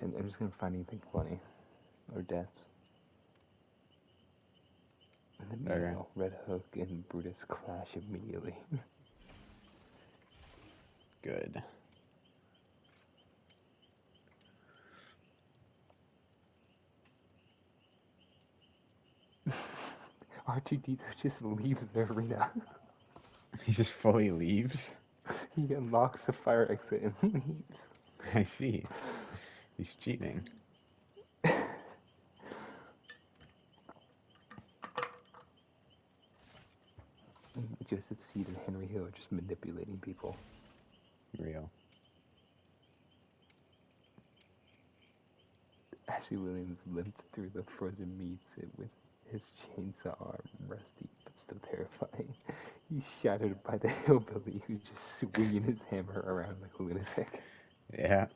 I'm just gonna find anything funny or deaths. And then Okay. meanwhile, Red Hook and Brutus clash immediately. Good. R2D2 just leaves the arena. He just fully leaves? He unlocks the fire exit and leaves. I see. He's cheating. Joseph Seed and Henry Hill are just manipulating people. Real. Ashley Williams limped through the frozen meats with his chainsaw arm rusty but still terrifying. He's shattered by the hillbilly who's just swinging his hammer around like a lunatic. Yeah.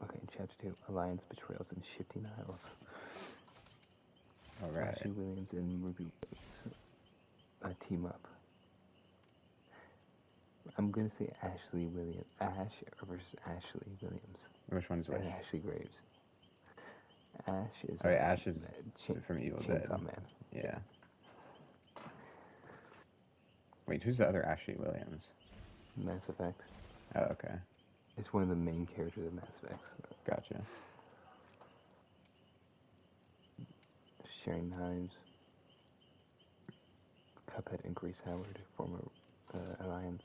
Okay, chapter 2, Alliance, Betrayals, and Shifting Isles. Alright. Ashley Williams and Ruby Rose team up. I'm gonna say Ashley Williams. Ash versus Ashley Williams. Which one's which? And Ashley Graves. Ash is Ash is from Evil Dead. Chainsaw Man. Yeah. Wait, who's the other Ashley Williams? Mass Effect. Oh, okay. It's one of the main characters of Mass Effect. Gotcha. Sharing Knives. Cuphead and Grace Howard form a alliance.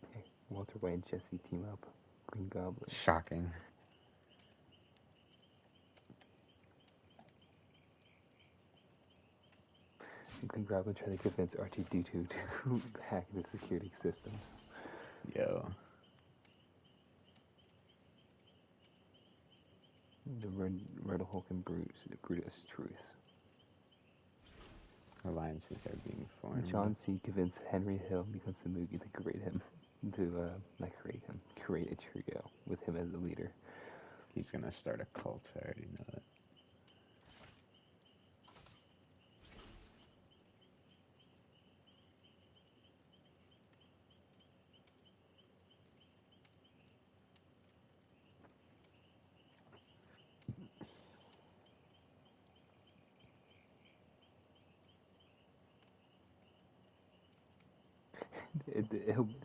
Okay. Walter White and Jesse team up. Green Goblin. Shocking. Green Goblin try to convince R2D2 to hack the security systems. Yo. The Red Hulk and Brutus Truth. Alliances are being formed. John C. convinced Henry Hill becomes the Moogie to create him. Create a trio with him as the leader. He's gonna start a cult, I already know it.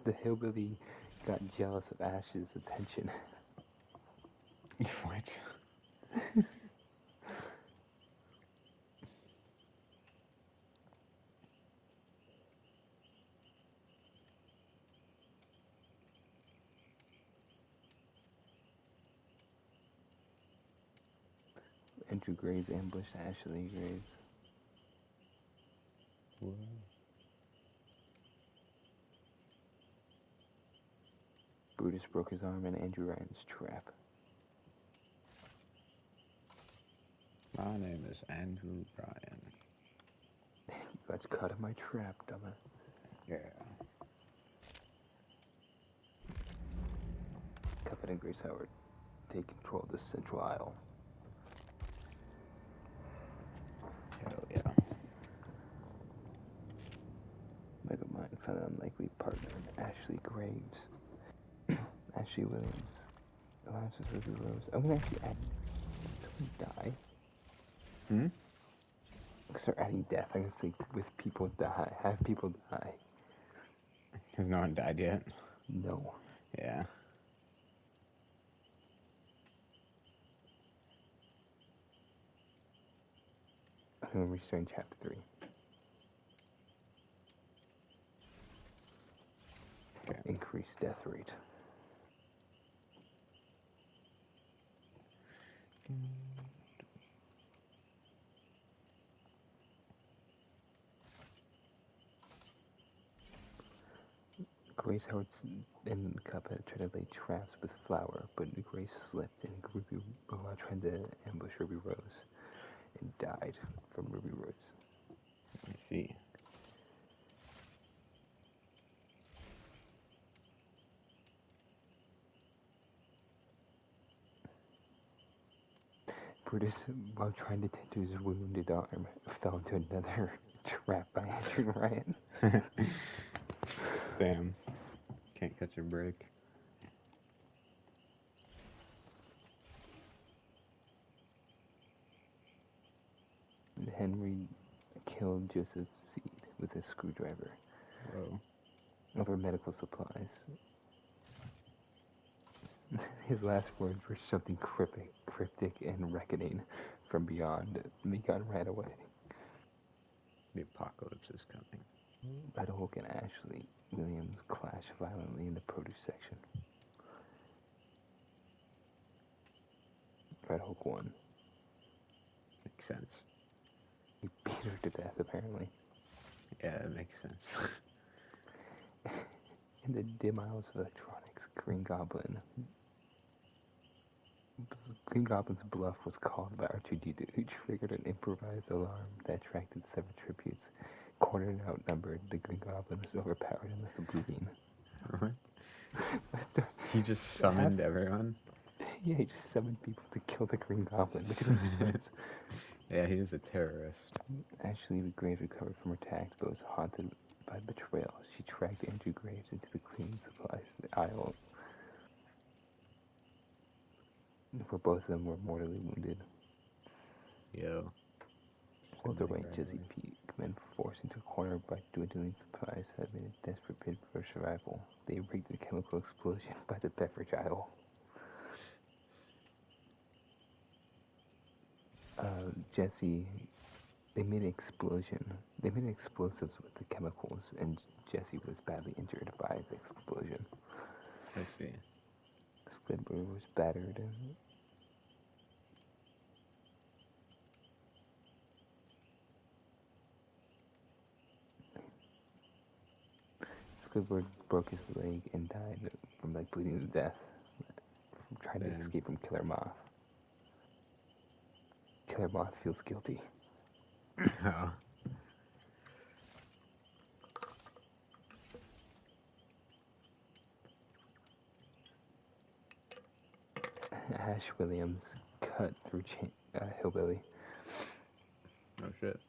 The hillbilly got jealous of Ash's attention. What? Andrew Graves ambushed Ashley Graves. What? Brutus broke his arm in Andrew Ryan's trap. My name is Andrew Ryan. You got caught in my trap, dumbass. Yeah. Cuphead and Grace Howard take control of the central aisle. Hell yeah. Megamind found an unlikely partner in Ashley Graves. Ashley Williams. Alliance with Ruby Rose. I'm gonna actually add. Does someone die? Hmm? I'm gonna start adding death. I'm gonna say with people die. Have people die. Has no one died yet? No. Yeah. I'm gonna restart in chapter 3. Okay. Increase death rate. Grace Howard and Cuphead tried to lay traps with Flower, but Grace slipped and Ruby tried to ambush Ruby Rose. and died from Ruby Rose. I see. Brutus, while trying to tend to his wounded arm, fell into another trap by Andrew Ryan. Damn. Can't catch a break. And Henry killed Joseph Seed with a screwdriver Whoa. over medical supplies. His last words were something cryptic and reckoning from beyond. Megan ran away. The apocalypse is coming. Red Hulk and Ashley Williams clash violently in the produce section. Red Hulk won. Makes sense. He beat her to death, apparently. Yeah, it makes sense. In the dim aisles of electronics, Green Goblin's bluff was called by R2-D2, who triggered an improvised alarm that attracted several tributes. Cornered and outnumbered, the Green Goblin was overpowered and left bleeding. What? He just summoned everyone? Yeah, he just summoned people to kill the Green Goblin, which makes sense. Yeah, he is a terrorist. Ashley Graves recovered from her attack, but was haunted by betrayal. She tracked Andrew Graves into the cleaning supplies aisle, where both of them were mortally wounded. Yo. Walter White and Jesse Pinkman, forced into a corner by dwindling supplies, had made a desperate bid for survival. They rigged a chemical explosion by the beverage aisle. Jesse, they made an explosion. They made explosives with the chemicals, and Jesse was badly injured by the explosion. I see. Squidward was battered and Squidward broke his leg and died from bleeding to death from trying to escape from Killer Moth. Killer Moth feels guilty. Oh. Ash Williams cut through Hillbilly. Oh shit.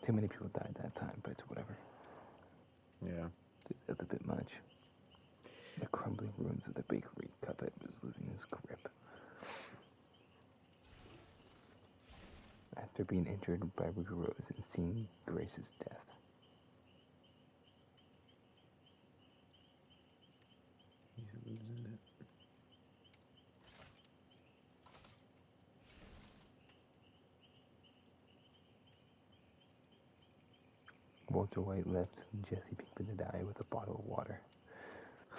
Too many people died that time, but it's whatever. Yeah. That's a bit much. The crumbling ruins of the bakery Cuppet was losing his grip. After being injured by Ruby Rose and seeing Grace's death. He's losing it. Walter White left Jesse Pinkman to die with a bottle of water.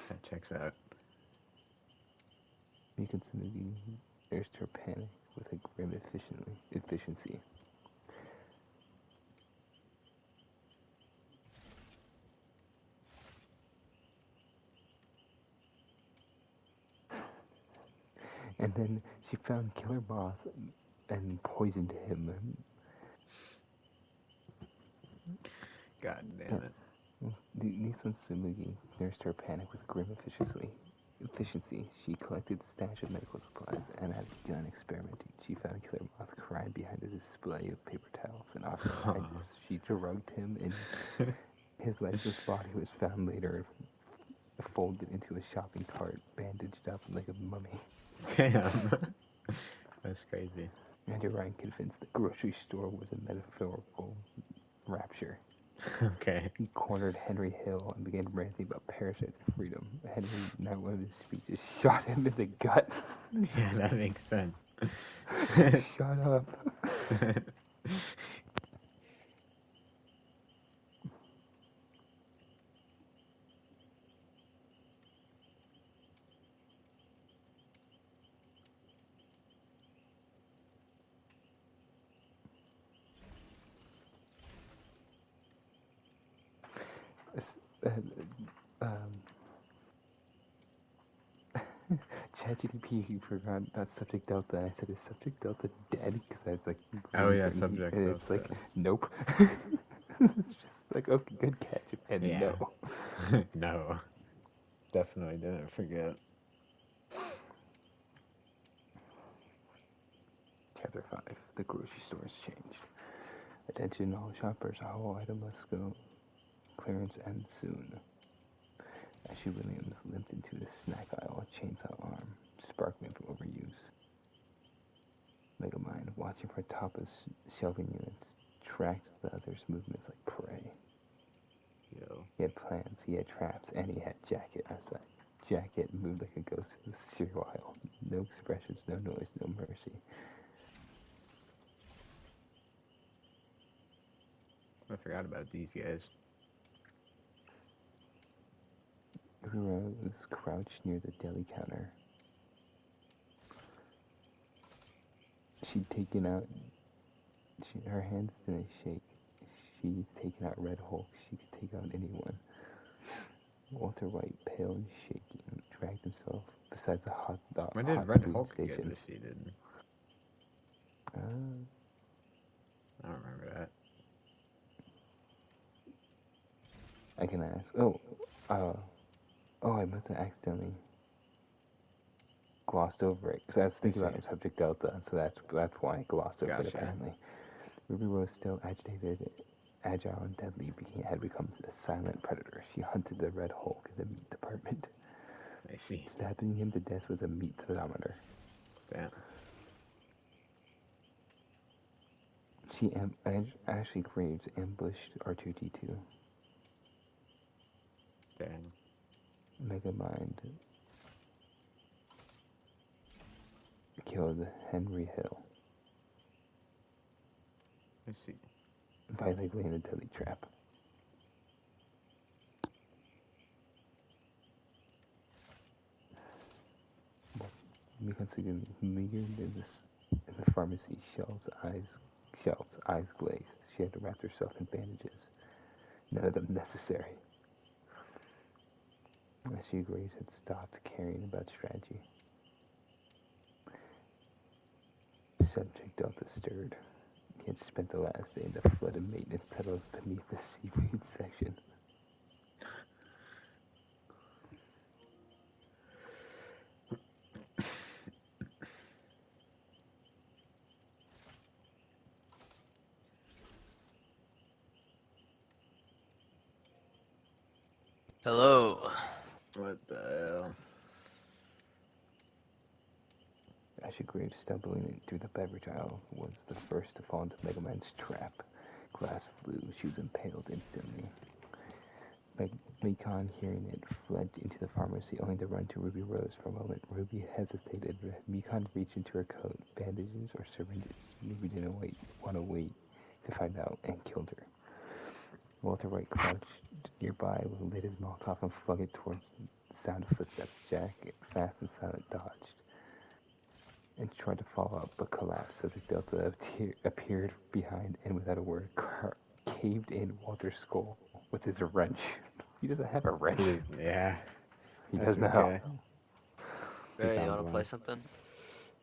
That checks out. Mika Tsurugi nursed her panic with a grim efficiency. And then she found Killer Moth and poisoned him. God damn it. Nissan Tsumugi nursed her panic with grim efficiency. She collected a stash of medical supplies and had begun experimenting. She found Killer Moth crying behind a display of paper towels and offered kindness. She drugged him, and his lifeless body was found later, folded into a shopping cart, bandaged up like a mummy. Damn. That's crazy. Andrew Ryan convinced the grocery store was a metaphorical rapture. Okay. He cornered Henry Hill and began ranting about parasites and freedom. Henry, not one of his speeches, shot him in the gut. Yeah, that makes sense. Shut up. S- um, ChatGPT forgot about subject delta. I said, is subject delta dead? Because that's like Oh green yeah, for me. subject And it's like, delta. nope. It's just like, okay, good catch. And Yeah. no. No. Definitely didn't forget. Chapter 5. The grocery store has changed. Attention all shoppers, all item must go. Clearance ends soon. Ashley Williams limped into the snack aisle, a chainsaw arm, sparkling from overuse. Megamind, watching from atop his shelving units, tracked the others' movements like prey. Yo. He had plans, he had traps, and he had Jacket outside. Jacket moved like a ghost in the cereal aisle. No expressions, no noise, no mercy. I forgot about these guys. Rose crouched near the deli counter. She'd taken out. Her hands didn't shake. She'd taken out Red Hulk. She could take out anyone. Walter White, pale and shaking, dragged himself beside the When did hot Red food Hulk get station. defeated? Uh, I don't remember that. I can ask. I must have accidentally glossed over it because I was thinking about subject delta, so that's why I glossed over it. Apparently, Ruby Rose, still agitated, agile, and deadly, had become a silent predator. She hunted the Red Hulk in the meat department, I see. stabbing him to death with a meat thermometer. Damn. Ashley Graves ambushed R2D2. Damn. Megamind killed Henry Hill I see. by laying a deadly trap. Mikatsugu lingered in the pharmacy shelves, eyes glazed. She had wrapped herself in bandages, none of them necessary. Ashley Graves had stopped caring about strategy. Subject Delta stirred. He had spent the last day in the flooded maintenance tunnels beneath the seafood section. Hello. What the hell? Ashley Graves, stumbling through the beverage aisle, was the first to fall into Megamind's trap. Glass flew. She was impaled instantly. Mekon, hearing it, fled into the pharmacy, only to run to Ruby Rose for a moment. Ruby hesitated. Mekon reached into her coat. Bandages or syringes? Ruby didn't want to wait to find out, and killed her. Walter White crouched nearby, lit his Molotov and flung it towards the sound of footsteps. Jack, fast and silent, dodged and tried to follow up, but collapsed. Subject Delta appeared behind and, without a word, caved in Walter's skull with his wrench. He doesn't have a wrench. Yeah. He does now. Okay. Hey, you wanna play something?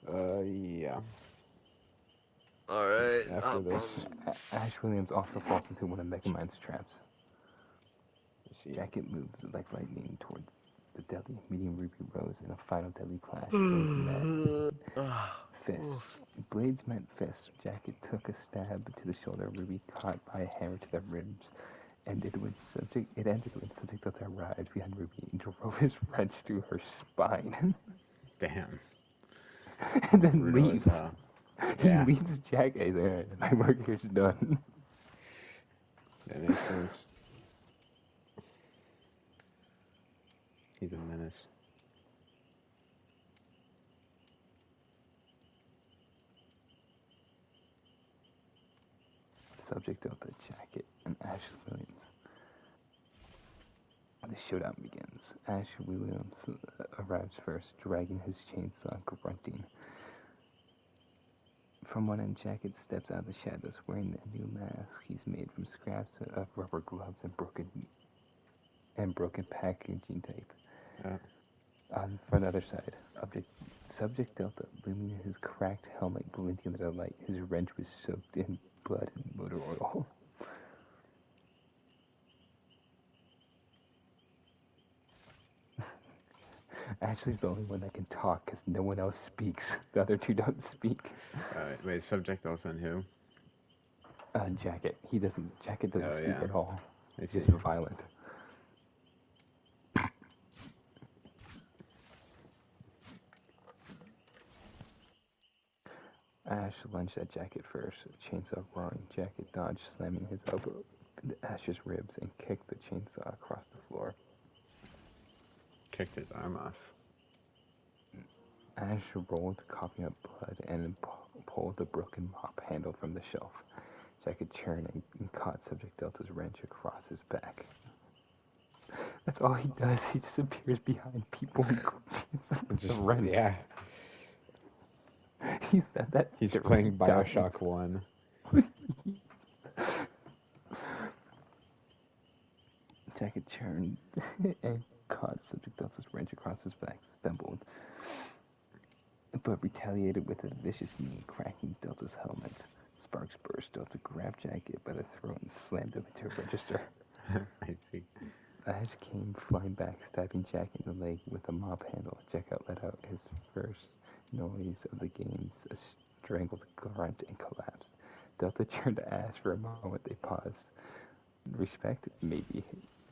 Yeah. Alright. After this. Ash Williams also falls into one of Megamind's traps. See. Jacket moves like lightning towards the deli, meeting Ruby Rose in a final deadly clash. Blades met fists. Jacket took a stab to the shoulder. Ruby caught by a hammer to the ribs. It ended when Subject Delta arrived behind Ruby and drove his wrench through her spine. Damn. And then Brutal leaves. Yeah. He leaves Jacket there. My work here's done. That makes sense. He's a menace. Subject Delta, Jacket, and Ash Williams. The showdown begins. Ash Williams arrives first, dragging his chainsaw, grunting. From one end, Jacket steps out of the shadows, wearing a new mask he's made from scraps of rubber gloves and broken and broken packaging tape. Oh. For the other side, Subject Delta, looming in his cracked helmet glinting under the light. His wrench was soaked in blood and motor oil. Ashley's the only one that can talk because no one else speaks. The other two don't speak. Wait, Subject also on who? Jacket. Jacket doesn't Oh, speak yeah. at all. I He's see. just violent. Ash lunged at Jacket first, chainsaw roaring. Jacket dodged, slamming his elbow into Ash's ribs and kicked the chainsaw across the floor. Kicked his arm off. Ash rolled, coughing up blood, and pulled the broken mop handle from the shelf. Jacket turned and caught Subject Delta's wrench across his back. That's all he does. He just appears behind people and it's a wrench. Yeah. He said that. He's 3 playing times. Bioshock 1. Jacket turned and caught Subject Delta's wrench across his back, stumbled, but retaliated with a vicious knee, cracking Delta's helmet. Sparks burst. Delta grabbed Jacket by the throat and slammed him into a register. I see. Ash came flying back, stabbing Jack in the leg with a mop handle. Jack let out his first noise of the games, a strangled grunt, and collapsed. Delta turned to Ash for a moment. They paused. Respect? Maybe.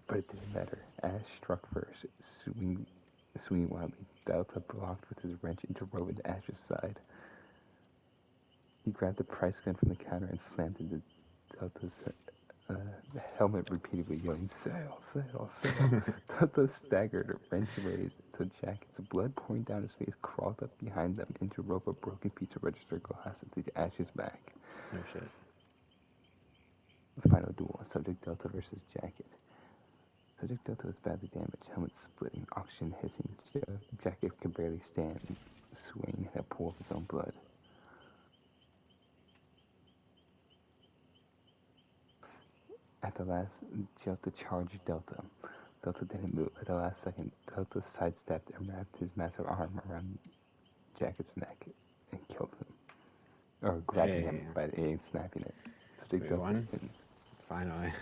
But it didn't matter. Ash struck first, swinging wildly. Delta blocked with his wrench and drove into Ash's side. He grabbed the price gun from the counter and slammed into Delta's the helmet repeatedly yelling, "Sale, sale, sale." Delta staggered, wrench raised, until Jacket's blood pouring down his face crawled up behind them and drove a broken piece of register glass into Ash's back. Oh, shit. Final duel, Subject Delta versus Jacket. Subject Delta was badly damaged, helmet splitting, oxygen hissing. Jacket could barely stand, swaying in a pool of his own blood. At the last, Delta charged Delta. Delta didn't move. At the last second, Delta sidestepped and wrapped his massive arm around Jacket's neck and killed him. Or grabbing him by snapping it. Subject We Delta won? wins. Finally.